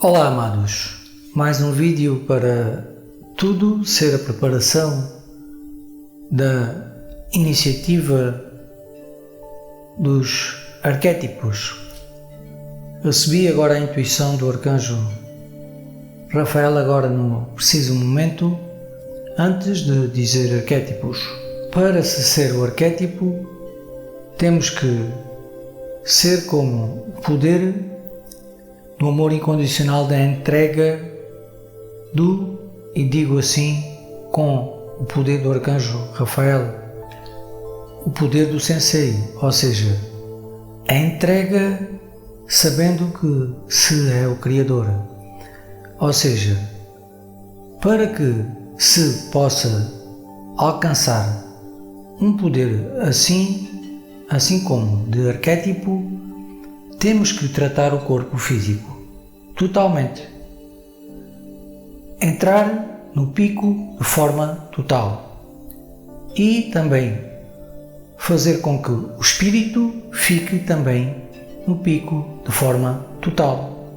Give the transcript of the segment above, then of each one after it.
Olá, amados. Mais um vídeo para tudo ser a preparação da iniciativa dos arquétipos. Recebi agora a intuição do arcanjo Rafael agora no preciso momento, antes de dizer arquétipos. Para se ser o arquétipo, temos que ser como o poder do amor incondicional da entrega do, e digo assim, com o poder do arcanjo Rafael, o poder do Sensei, ou seja, a entrega sabendo que se é o Criador. Ou seja, para que se possa alcançar um poder assim como de arquétipo, temos que tratar o corpo físico totalmente. Entrar no pico de forma total. E também fazer com que o espírito fique também no pico de forma total.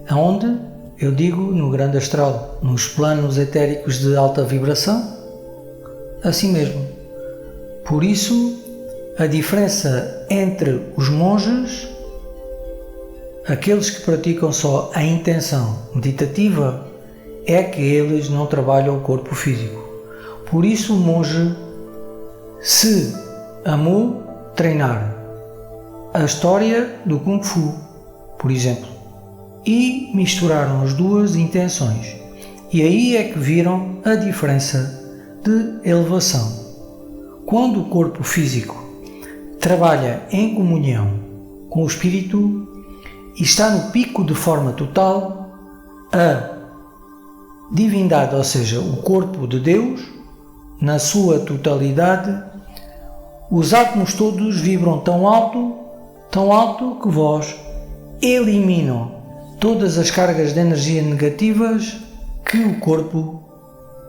Aonde? Eu digo no grande astral, nos planos etéricos de alta vibração, assim mesmo. Por isso, a diferença entre os monges, aqueles que praticam só a intenção meditativa, é que eles não trabalham o corpo físico. Por isso o monge se amou treinar a história do Kung Fu, por exemplo, e misturaram as duas intenções. E aí é que viram a diferença de elevação. Quando o corpo físico trabalha em comunhão com o espírito e está no pico de forma total, a divindade, ou seja, o corpo de Deus, na sua totalidade, os átomos todos vibram tão alto que vós eliminam todas as cargas de energia negativas que o corpo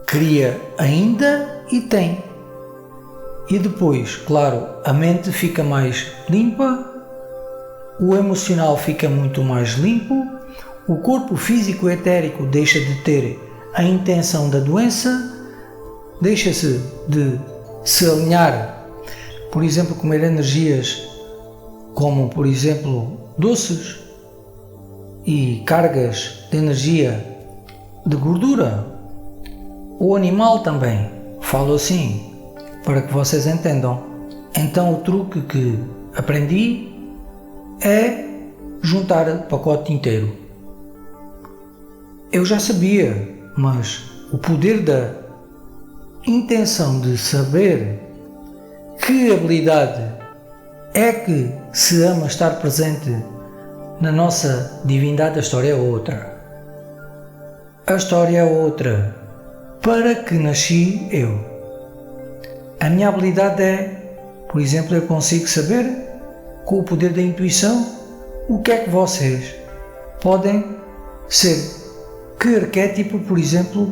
cria ainda e tem. E depois, claro, a mente fica mais limpa, o emocional fica muito mais limpo, o corpo físico etérico deixa de ter a intenção da doença, deixa-se de se alinhar, por exemplo, comer energias como, por exemplo, doces e cargas de energia de gordura. O animal também, falo assim, para que vocês entendam. Então o truque que aprendi é juntar o pacote inteiro. Eu já sabia, mas o poder da intenção de saber que habilidade é que se ama estar presente na nossa divindade, a história é outra. A história é outra. Para que nasci eu? A minha habilidade é, por exemplo, eu consigo saber, com o poder da intuição, o que é que vocês podem ser, que arquétipo, por exemplo,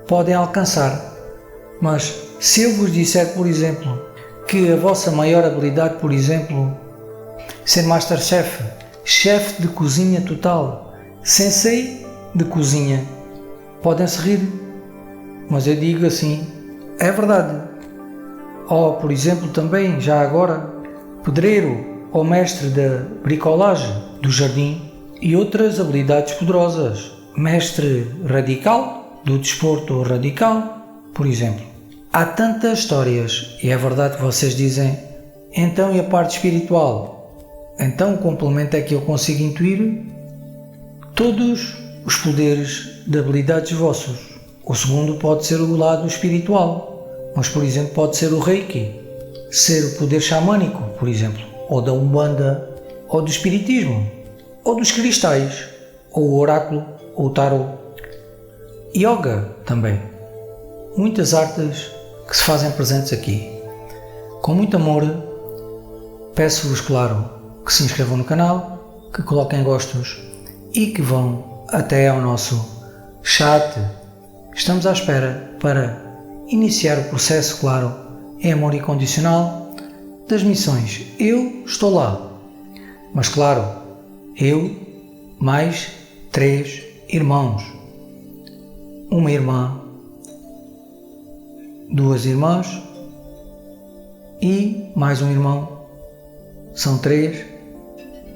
podem alcançar. Mas se eu vos disser, por exemplo, que a vossa maior habilidade, por exemplo, ser Masterchef, chefe de cozinha total, Sensei de cozinha, podem-se rir, mas eu digo assim, é verdade. Ou, por exemplo, também, já agora, pedreiro ou mestre da bricolagem do jardim e outras habilidades poderosas. Mestre radical, do desporto radical, por exemplo. Há tantas histórias, e é verdade que vocês dizem, então e a parte espiritual? Então o complemento é que eu consigo intuir todos os poderes de habilidades vossos. O segundo pode ser o lado espiritual, mas por exemplo pode ser o Reiki, ser o poder xamânico, por exemplo, ou da Umbanda, ou do espiritismo, ou dos cristais, ou o oráculo, ou o tarot. Yoga também. Muitas artes que se fazem presentes aqui. Com muito amor, peço-vos, claro, que se inscrevam no canal, que coloquem gostos e que vão até ao nosso chat. Estamos à espera para iniciar o processo, claro, em amor incondicional das missões. Eu estou lá, mas claro, eu mais 3 irmãos, uma irmã, 2 irmãs e mais um irmão. São 3,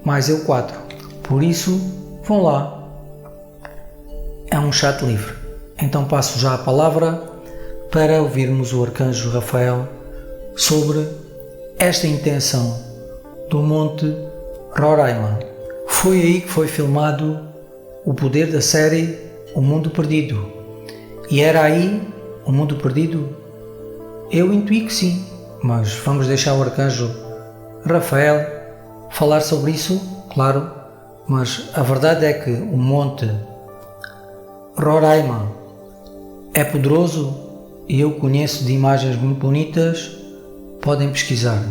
mais eu 4. Por isso, vão lá. É um chat livre. Então passo já a palavra para ouvirmos o arcanjo Rafael sobre esta intenção do Monte Roraima. Foi aí que foi filmado o poder da série O Mundo Perdido. E era aí o Mundo Perdido? Eu intuí que sim, mas vamos deixar o arcanjo Rafael falar sobre isso, claro, mas a verdade é que o Monte Roraima é poderoso e eu conheço de imagens muito bonitas, podem pesquisar.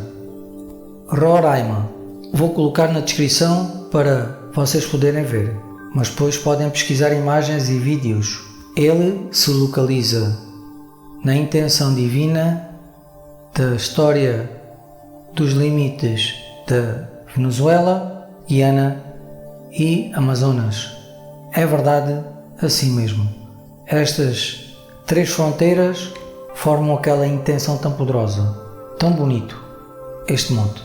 Roraima, vou colocar na descrição para vocês poderem ver, mas depois podem pesquisar imagens e vídeos. Ele se localiza na intenção divina da história dos limites da Venezuela, Guiana e Amazonas. É verdade, assim mesmo. Estas 3 fronteiras formam aquela intenção tão poderosa, tão bonito, este monte.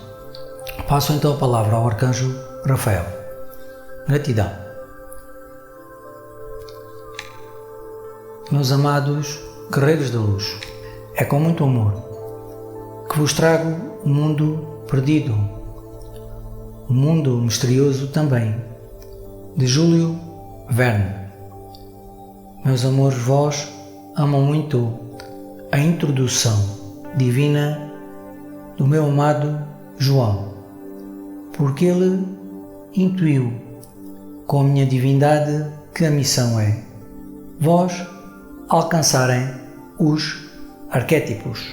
Passo então a palavra ao arcanjo Rafael. Gratidão. Meus amados guerreiros da luz, é com muito amor que vos trago o mundo perdido, o mundo misterioso também, de Júlio Verne. Meus amores, vós amam muito a introdução divina do meu amado João, porque ele intuiu com a minha divindade que a missão é vós alcançarem os arquétipos.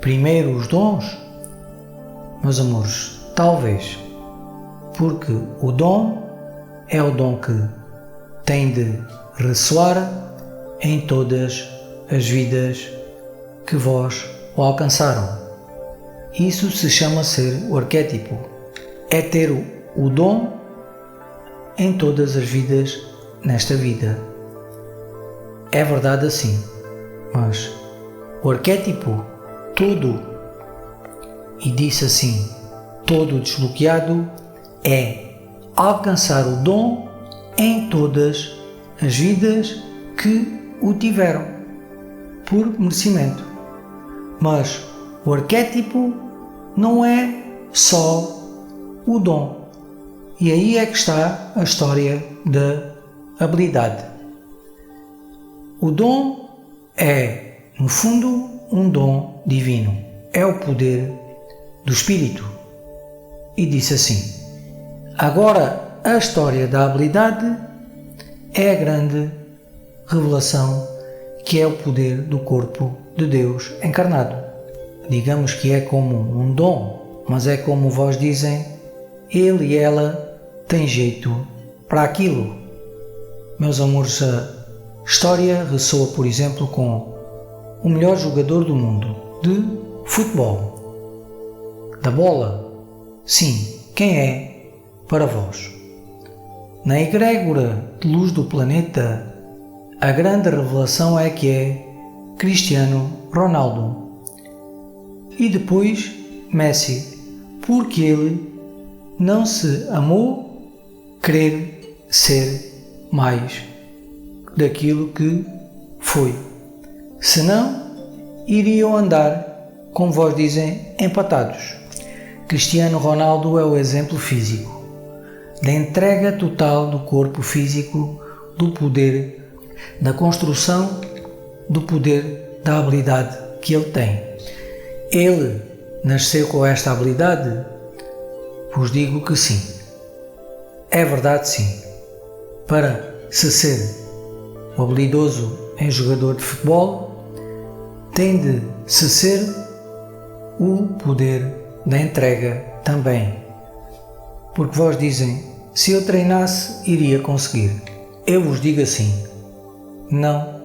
Primeiro os dons, meus amores, talvez, porque o dom é o dom que tem de ressoar em todas as vidas que vós o alcançaram. Isso se chama ser o arquétipo. É ter o dom em todas as vidas nesta vida. É verdade assim, mas o arquétipo todo, e disse assim, todo desbloqueado, é alcançar o dom em todas as vidas que o tiveram, por merecimento. Mas o arquétipo não é só o dom. E aí é que está a história da habilidade. O dom é, no fundo, um dom divino. É o poder do Espírito. E disse assim: agora a história da habilidade é a grande revelação que é o poder do corpo de Deus encarnado. Digamos que é como um dom, mas é como vós dizem, ele e ela têm jeito para aquilo. Meus amores, a história ressoa, por exemplo, com o melhor jogador do mundo de futebol, da bola. Sim, quem é para vós? Na egrégora de luz do planeta, a grande revelação é que é Cristiano Ronaldo. E depois Messi, porque ele não se amou querer ser mais daquilo que foi. Senão, iriam andar, como vós dizem, empatados. Cristiano Ronaldo é o exemplo físico da entrega total do corpo físico, do poder, da construção, do poder, da habilidade que ele tem. Ele nasceu com esta habilidade? Vos digo que sim. É verdade, sim. Para se ser o habilidoso em jogador de futebol, tem de se ser o poder da entrega também. Porque vós dizem, se eu treinasse, iria conseguir. Eu vos digo assim, não.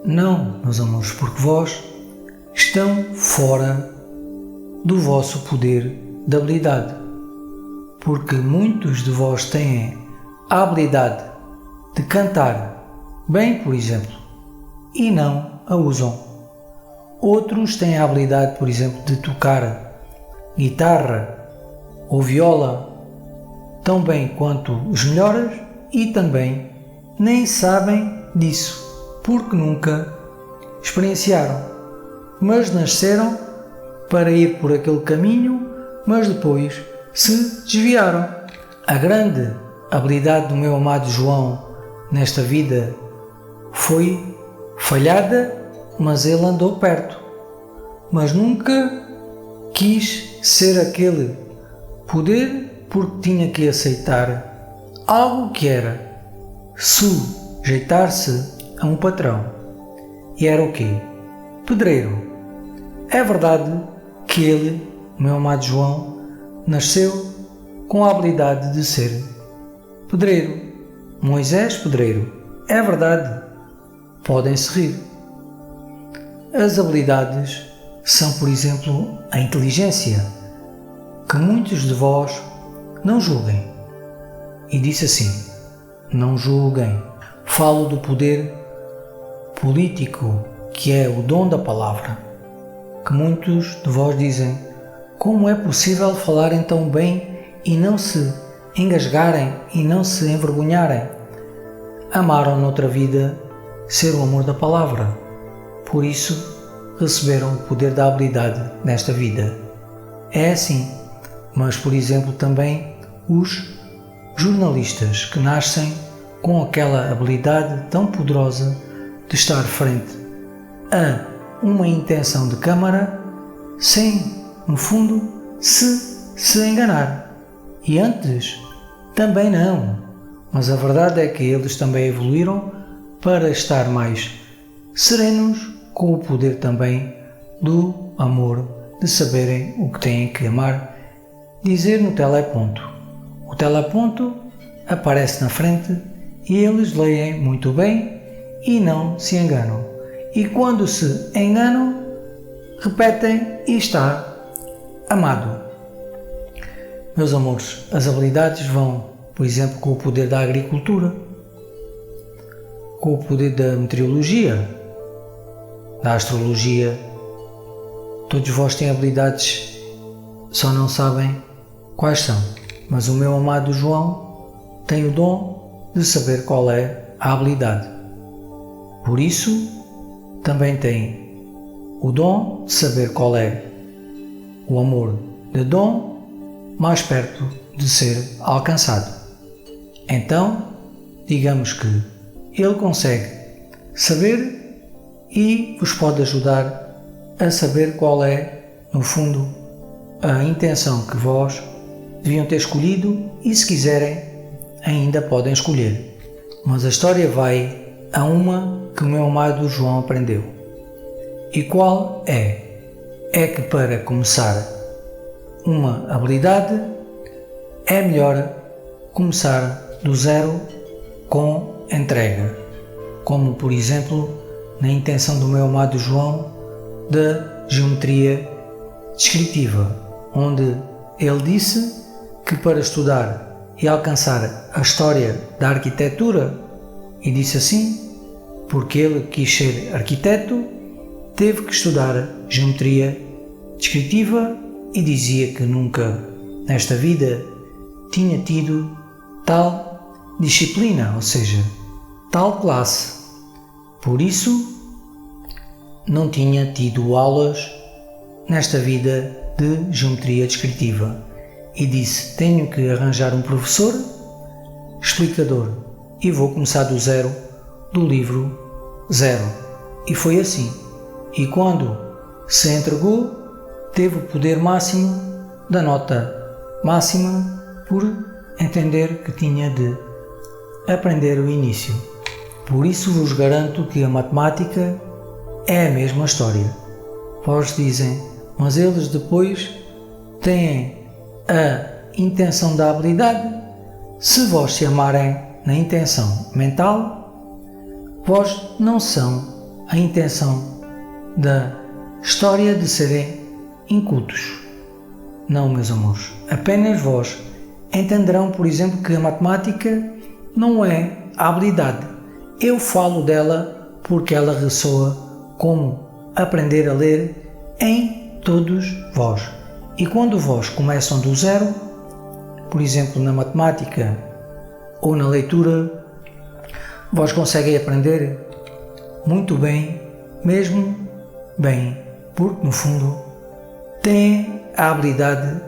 Não, meus amores, porque vós estão fora do vosso poder de habilidade. porque muitos de vós têm a habilidade de cantar bem, por exemplo, e não a usam. Outros têm a habilidade, por exemplo, de tocar guitarra ou viola tão bem quanto os melhores e também nem sabem disso, porque nunca experienciaram, mas nasceram para ir por aquele caminho, mas depois se desviaram. A grande habilidade do meu amado João nesta vida foi falhada, mas ele andou perto, mas nunca quis ser aquele poder porque tinha que aceitar algo que era sujeitar-se a um patrão. E era o quê? Pedreiro. É verdade que ele, o meu amado João, nasceu com a habilidade de ser pedreiro. Moisés pedreiro. É verdade. Podem-se rir. As habilidades são, por exemplo, a inteligência, que muitos de vós não julguem. E disse assim: não julguem. Falo do poder político, que é o dom da palavra, que muitos de vós dizem: como é possível falarem tão bem e não se engasgarem e não se envergonharem? Amaram noutra vida ser o amor da palavra, por isso receberam o poder da habilidade nesta vida. É assim, mas por exemplo também os jornalistas que nascem com aquela habilidade tão poderosa de estar frente a uma intenção de câmara sem, no fundo, se enganar. E antes também não, mas a verdade é que eles também evoluíram para estar mais serenos, com o poder também do amor, de saberem o que têm que amar, dizer no teleponto. O teleponto aparece na frente e eles leem muito bem e não se enganam. E quando se enganam, repetem e está amado. Meus amores, as habilidades vão, por exemplo, com o poder da agricultura, com o poder da meteorologia, da astrologia. Todos vós têm habilidades, só não sabem quais são. Mas o meu amado João tem o dom de saber qual é a habilidade. Por isso, também tem o dom de saber qual é o amor de dom mais perto de ser alcançado. Então, digamos que ele consegue saber e vos pode ajudar a saber qual é, no fundo, a intenção que vós deviam ter escolhido e, se quiserem, ainda podem escolher. Mas a história vai a uma que o meu amado João aprendeu. E qual é? É que para começar uma habilidade é melhor começar do zero com entrega. Como, por exemplo, na intenção do meu amado João da geometria descritiva, onde ele disse que para estudar e alcançar a história da arquitetura, e disse assim, porque ele quis ser arquiteto, teve que estudar geometria descritiva e dizia que nunca nesta vida tinha tido tal disciplina, ou seja, tal classe. Por isso, não tinha tido aulas nesta vida de geometria descritiva e disse: tenho que arranjar um professor explicador e vou começar do zero, do livro zero. E foi assim. E quando se entregou, teve o poder máximo da nota máxima por entender que tinha de aprender o início. Por isso vos garanto que a matemática é a mesma história. Vós dizem, mas eles depois têm a intenção da habilidade. Se vós se amarem na intenção mental, vós não são a intenção da história de serem incultos. Não, meus amores, apenas vós entenderão, por exemplo, que a matemática não é a habilidade. Eu falo dela porque ela ressoa como aprender a ler em todos vós. E quando vós começam do zero, por exemplo, na matemática ou na leitura, vós conseguem aprender muito bem, mesmo bem, porque no fundo têm a habilidade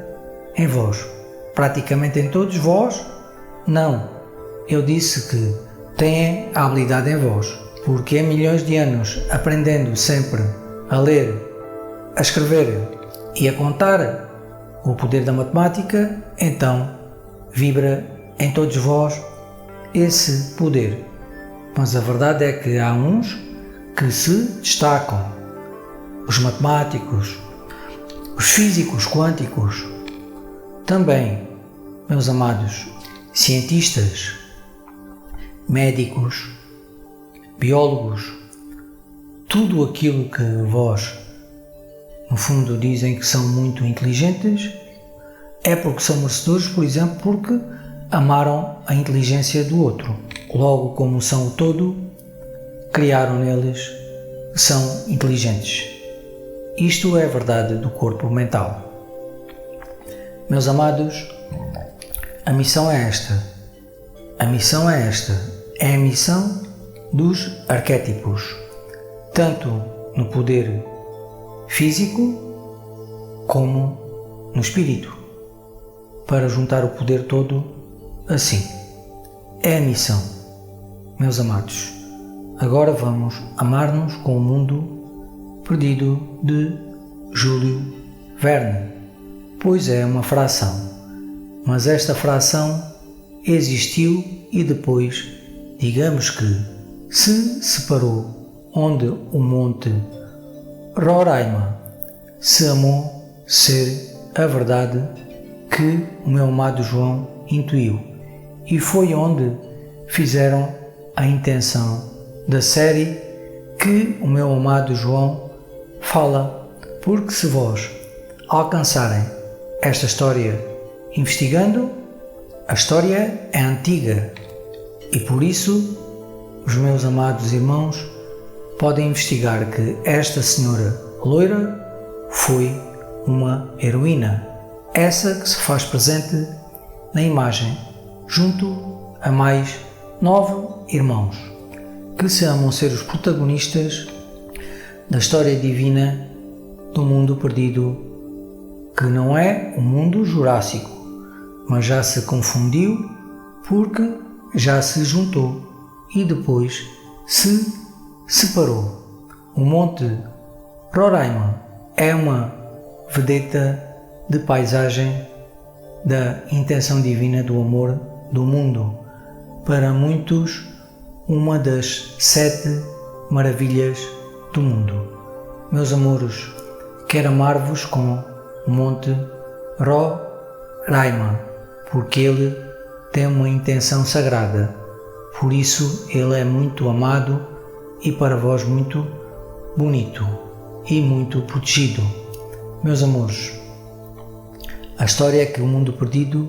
em vós. Praticamente em todos vós, não. Eu disse que têm a habilidade em vós, porque há milhões de anos aprendendo sempre a ler, a escrever e a contar o poder da matemática, então vibra em todos vós esse poder. Mas a verdade é que há uns que se destacam, os matemáticos, os físicos quânticos, também, meus amados, cientistas, médicos, biólogos, tudo aquilo que vós, no fundo, dizem que são muito inteligentes, é porque são merecedores, por exemplo, porque amaram a inteligência do outro. Logo, como são o todo, criaram neles que são inteligentes. Isto é a verdade do corpo mental. Meus amados, a missão é esta. A missão é esta. É a missão dos arquétipos, tanto no poder físico como no espírito, para juntar o poder todo assim. É a missão. Meus amados, agora vamos amar-nos com o mundo perdido de Júlio Verne, pois é uma fração, mas esta fração existiu e depois, digamos que se separou, onde o monte Roraima se amou ser a verdade que o meu amado João intuiu, e foi onde fizeram a intenção da série que o meu amado João fala, porque se vós alcançarem esta história investigando, a história é antiga e por isso os meus amados irmãos podem investigar que esta senhora loira foi uma heroína, essa que se faz presente na imagem, junto a mais 9 irmãos, que se amam ser os protagonistas da história divina do mundo perdido, que não é o mundo jurássico, mas já se confundiu porque já se juntou e depois se separou. O monte Roraima é uma vedeta de paisagem da intenção divina do amor do mundo, para muitos uma das 7 maravilhas do mundo. Meus amores, quero amar-vos com o monte Roraima, porque ele tem uma intenção sagrada, por isso ele é muito amado e para vós muito bonito e muito protegido. Meus amores, a história é que o mundo perdido,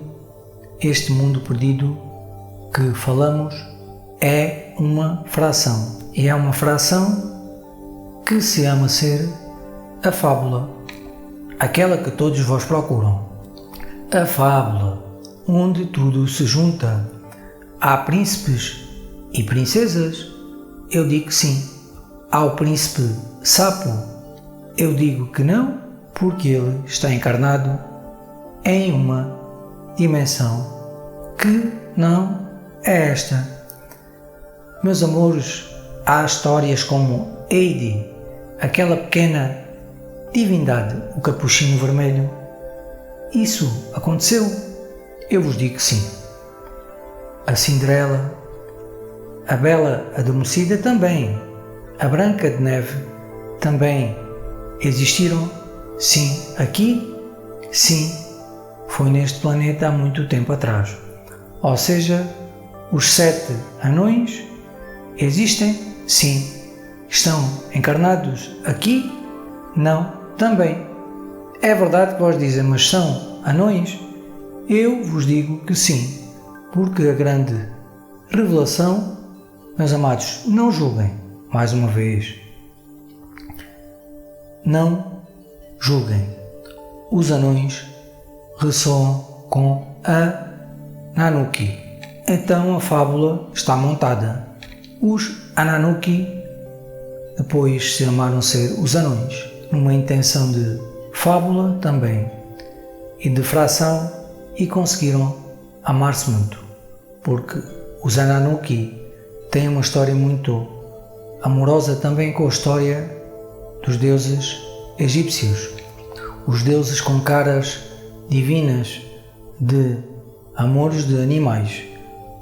este mundo perdido que falamos, é uma fração, e é uma fração que se ama ser a fábula, aquela que todos vós procuram. A fábula, onde tudo se junta. Há príncipes e princesas? Eu digo que sim. Há o príncipe sapo? Eu digo que não, porque ele está encarnado em uma dimensão que não é esta. Meus amores, há histórias como Heidi, aquela pequena divindade, o capuchinho vermelho. Isso aconteceu? Eu vos digo que sim. A Cinderela, a Bela Adormecida também, a Branca de Neve também existiram? Sim. Aqui? Sim. Foi neste planeta há muito tempo atrás. Ou seja, os 7 anões existem? Sim. Estão encarnados aqui? Não. Também. É verdade que vós dizem, mas são anões? Eu vos digo que sim, porque a grande revelação, meus amados, não julguem, mais uma vez, não julguem. Os anões ressoam com a Nanuki. Então a fábula está montada. Os Ananuki depois se chamaram ser os anões, numa intenção de fábula também e de fração, e conseguiram amar-se muito, porque os Ananuki têm uma história muito amorosa também com a história dos deuses egípcios, os deuses com caras divinas de amores de animais,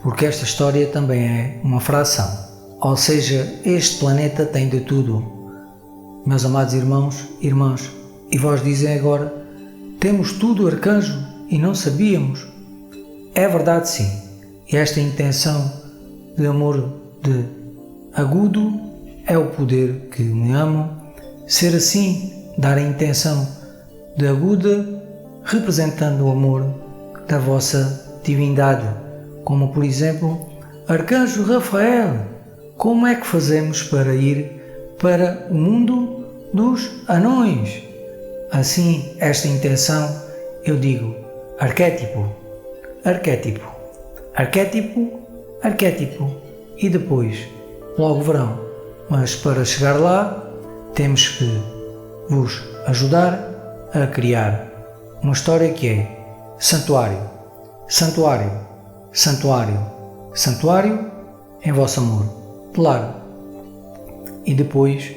porque esta história também é uma fração. Ou seja, este planeta tem de tudo. Meus amados irmãos, irmãs, e vós dizem agora, temos tudo, arcanjo, e não sabíamos. É verdade, sim. E esta intenção de amor de agudo é o poder que me amo. Ser assim, dar a intenção de aguda, representando o amor da vossa divindade. Como, por exemplo, Arcanjo Rafael, como é que fazemos para ir para o mundo dos anões? Assim, esta intenção, eu digo, arquétipo, arquétipo, arquétipo, arquétipo, e depois, logo verão. Mas para chegar lá, temos que vos ajudar a criar uma história que é santuário, santuário, santuário, santuário em vosso amor, claro. E depois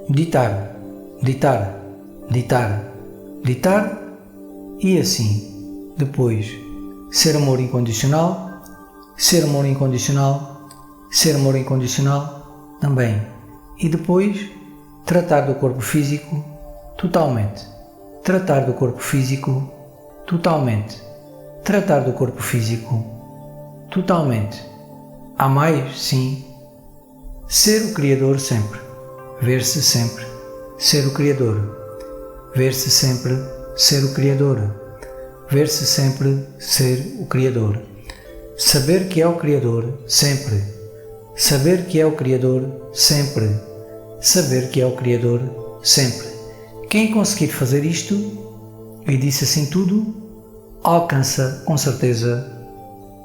meditar, meditar, meditar, meditar, e assim depois ser amor incondicional, ser amor incondicional, ser amor incondicional também. E depois tratar do corpo físico totalmente, tratar do corpo físico totalmente, tratar do corpo físico totalmente. Há mais, sim, ser o Criador sempre, ver-se sempre, ser o Criador, ver-se sempre, ser o Criador, ver-se sempre, ser o Criador, saber que é o Criador sempre, saber que é o Criador sempre, saber que é o Criador sempre. Quem conseguir fazer isto, e disse assim tudo, alcança com certeza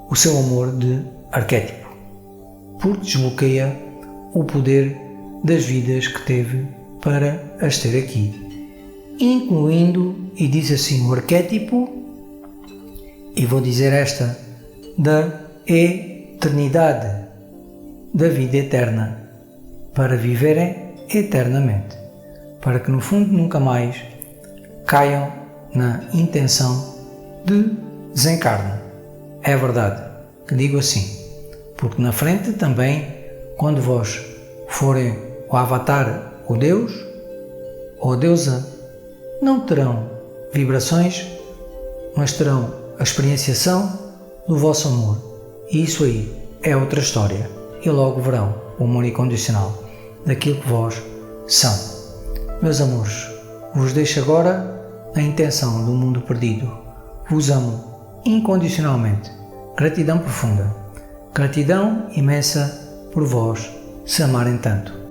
o seu amor de arquétipo, porque desbloqueia o poder das vidas que teve para as ter aqui, incluindo, e diz assim, o arquétipo, e vou dizer esta, da eternidade, da vida eterna, para viverem eternamente, para que no fundo nunca mais caiam na intenção de desencarno. É verdade que digo assim, porque na frente também, quando vós forem o avatar, o Deus ou a deusa, não terão vibrações, mas terão a experienciação do vosso amor. E isso aí é outra história. E logo verão o amor incondicional daquilo que vós são. Meus amores, vos deixo agora a intenção do mundo perdido. Vos amo incondicionalmente. Gratidão profunda. Gratidão imensa por vós se amarem tanto.